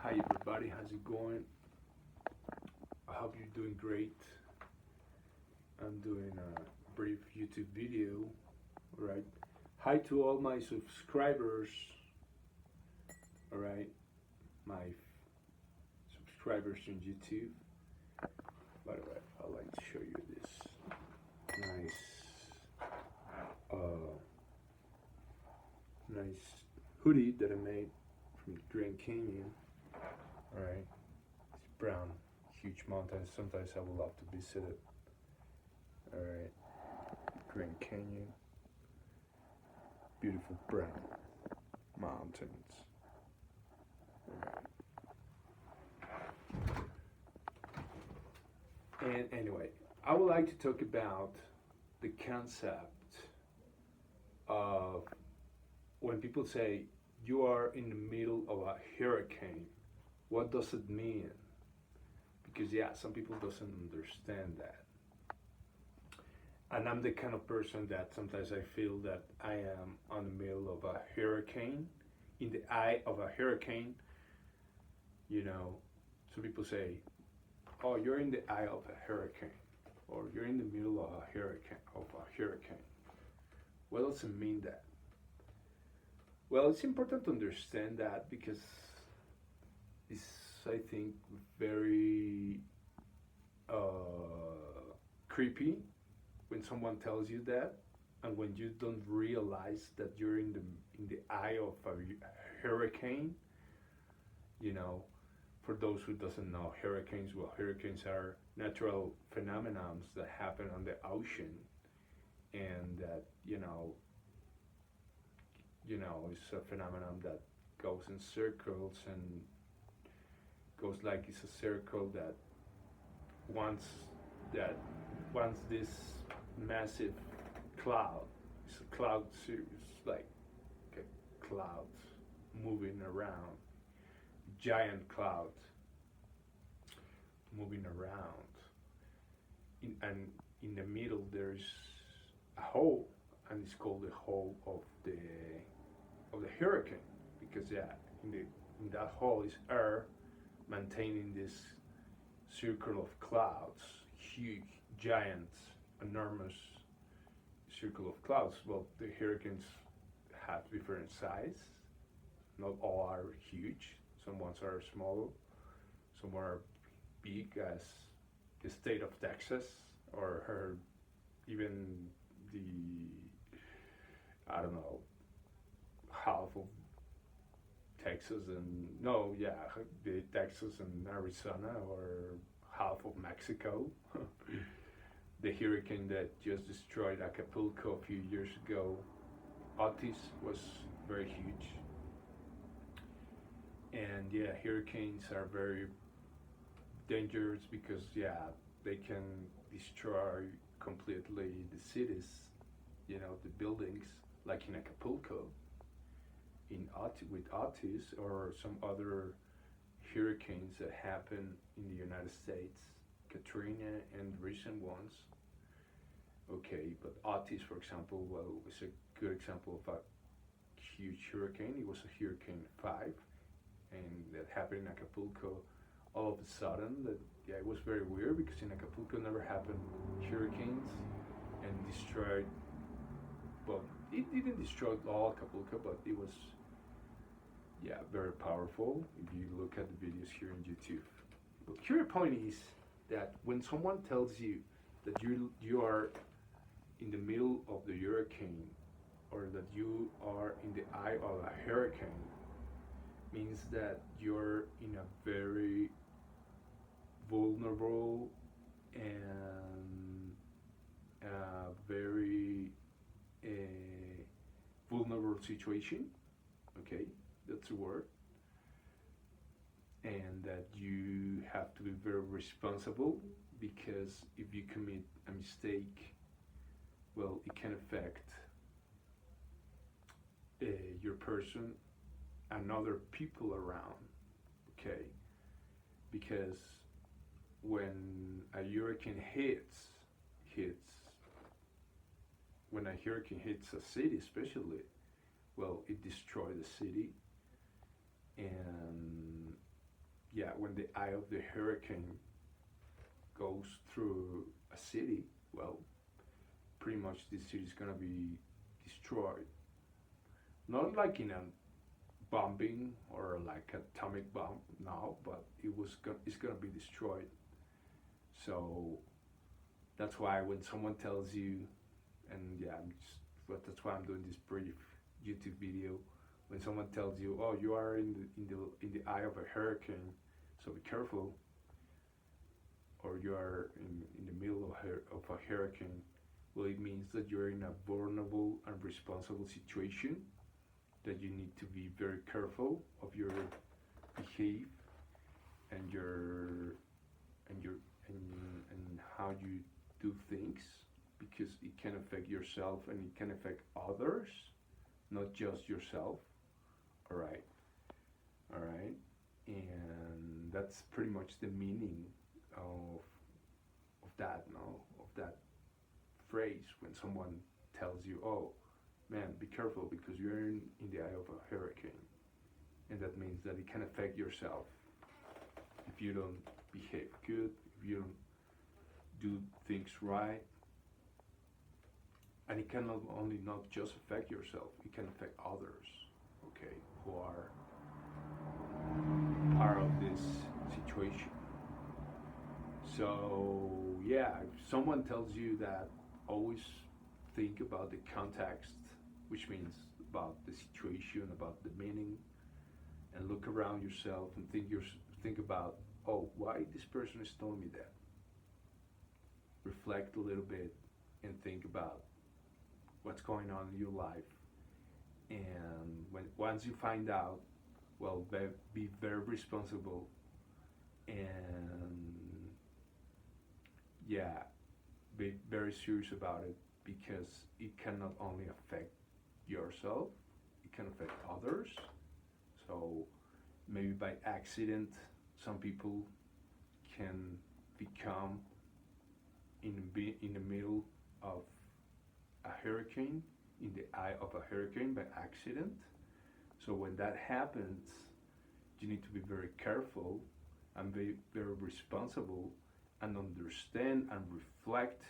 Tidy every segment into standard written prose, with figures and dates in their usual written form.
Hi everybody, how's it going? I hope you're doing great. I'm doing a brief YouTube video, alright? Hi to all my subscribers, alright? My subscribers on YouTube. By the way, I'd like to show you this uh, nice hoodie that I made from the Grand Canyon. Alright, it's brown, huge mountains. Sometimes I would love to visit it. Alright, Grand Canyon, beautiful brown mountains. And anyway, I would like to talk about the concept of when people say you are in the middle of a hurricane. What does it mean? Because yeah, some people doesn't understand that. And I'm the kind of person that sometimes I feel that I am on the middle of a hurricane, in the eye of a hurricane. You know, some people say, "Oh, you're in the eye of a hurricane," or "You're in the middle of a hurricane." What does it mean that? Well, it's important to understand that because it's, I think, very creepy when someone tells you that, and when you don't realize that you're in the eye of a hurricane. You know, for those who doesn't know hurricanes, well, hurricanes are natural phenomena that happen on the ocean, and that it's a phenomenon that goes in circles and goes like it's a circle that once this massive cloud, it's a cloud series, like a cloud moving around, giant cloud moving around, and in the middle there's a hole, and it's called the hole of the hurricane, because yeah, in that hole is air maintaining this circle of clouds, huge, giant, enormous circle of clouds. Well, the hurricanes have different size. Not all are huge. Some ones are small. Some are big, as the state of Texas, or even the, I don't know, half of Texas and no, yeah, the Texas and Arizona, or half of Mexico. The hurricane that just destroyed Acapulco a few years ago, Otis, was very huge. And yeah, hurricanes are very dangerous because yeah, they can destroy completely the cities, the buildings, like in Acapulco, with Otis, or some other hurricanes that happen in the United States, Katrina and recent ones. Okay, but Otis, for example, well, is a good example of a huge hurricane. It was a Hurricane 5, and that happened in Acapulco all of a sudden. That, yeah, it was very weird because in Acapulco never happened hurricanes and destroyed. Well, it didn't destroy all Acapulco, but it was, yeah, very powerful if you look at the videos here on YouTube. But here the point is that when someone tells you that you are in the middle of the hurricane, or that you are in the eye of a hurricane, means that you're in a very vulnerable and very vulnerable situation. Okay, that's a word. And that you have to be very responsible, because if you commit a mistake, well, it can affect your person and other people around. Okay, because when a hurricane hits when a hurricane hits a city, especially, well, it destroys the city, and yeah, when the eye of the hurricane goes through a city, well, pretty much this city is gonna be destroyed. Not like in a bombing or like atomic bomb now, but it's gonna be destroyed. So that's why when someone tells you, and yeah, but that's why I'm doing this brief YouTube video. When someone tells you, "Oh, you are in the eye of a hurricane, so be careful," or you are in the middle of a hurricane, well, it means that you're in a vulnerable and responsible situation, that you need to be very careful of your behavior and and your and how you do things, because it can affect yourself and it can affect others, not just yourself. All right, all right, and that's pretty much the meaning of that, no, of that phrase when someone tells you, "Oh, man, be careful because you're in the eye of a hurricane," and that means that it can affect yourself if you don't behave good, if you don't do things right, and it can not only not just affect yourself, it can affect others, okay, who are part of this situation. So yeah, if someone tells you that, always think about the context, which means about the situation, about the meaning, and look around yourself and think about, oh, why this person is telling me that. Reflect a little bit and think about what's going on in your life. And once you find out, well, be very responsible, and yeah, be very serious about it, because it can not only affect yourself, it can affect others. So maybe by accident, some people can become in the middle of a hurricane, in the eye of a hurricane by accident. So when that happens, you need to be very careful and be very responsible, and understand and reflect,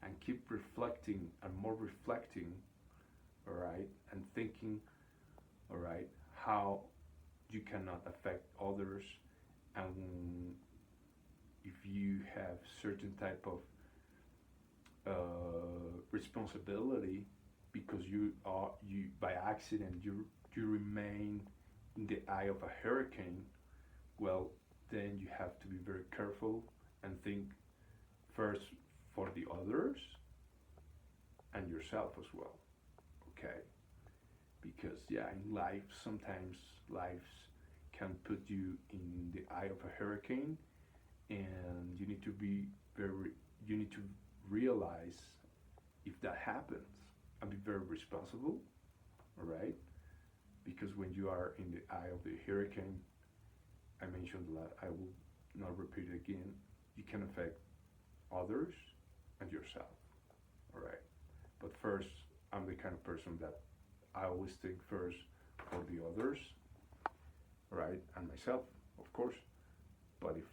and keep reflecting and more reflecting, all right, and thinking, all right, how you cannot affect others, and if you have certain type of responsibility, because you by accident you remain in the eye of a hurricane, well, then you have to be very careful and think first for the others and yourself as well, okay? Because yeah, in life, sometimes lives can put you in the eye of a hurricane, and you need to realize if that happens and be very responsible, all right? Because when you are in the eye of the hurricane, I mentioned that, I will not repeat it again, you can affect others and yourself, all right? But first, I'm the kind of person that I always think first for the others, right, and myself, of course. But if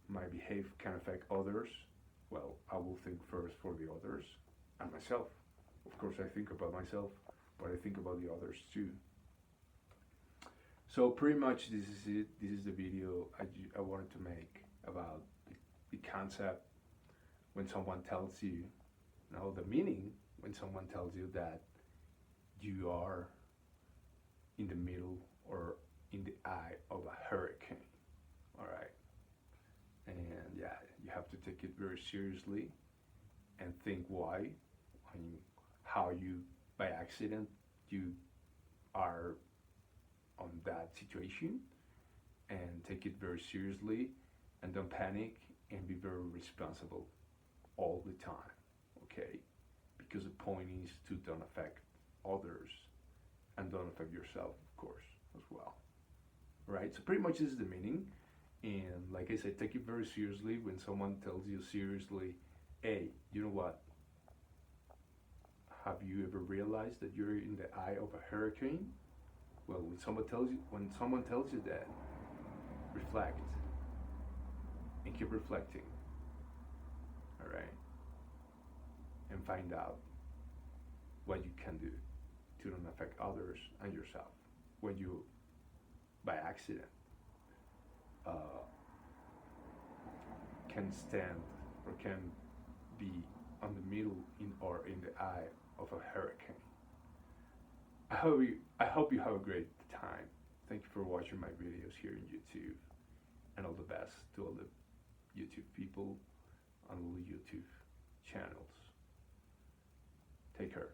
my behavior can affect others, well, I will think first for the others and myself. Of course, I think about myself, but I think about the others too. So pretty much this is it. This is the video I wanted to make about the concept when someone tells you, the meaning when someone tells you that you are in the middle or in the eye of a hurricane, all right? And yeah, you have to take it very seriously and think why, and how you, by accident, you are on that situation, and take it very seriously, and don't panic, and be very responsible all the time, okay? Because the point is to don't affect others and don't affect yourself, of course, as well, right? So pretty much this is the meaning. And like I said, take it very seriously when someone tells you seriously, hey, you know what, have you ever realized that you're in the eye of a hurricane? Well, when someone tells you that, reflect and keep reflecting, all right? And find out what you can do to not affect others and yourself when you, by accident, uh, can stand or can be on the middle in or in the eye of a hurricane. I hope you have a great time. Thank you for watching my videos here on YouTube, and all the best to all the YouTube people on all the YouTube channels. Take care.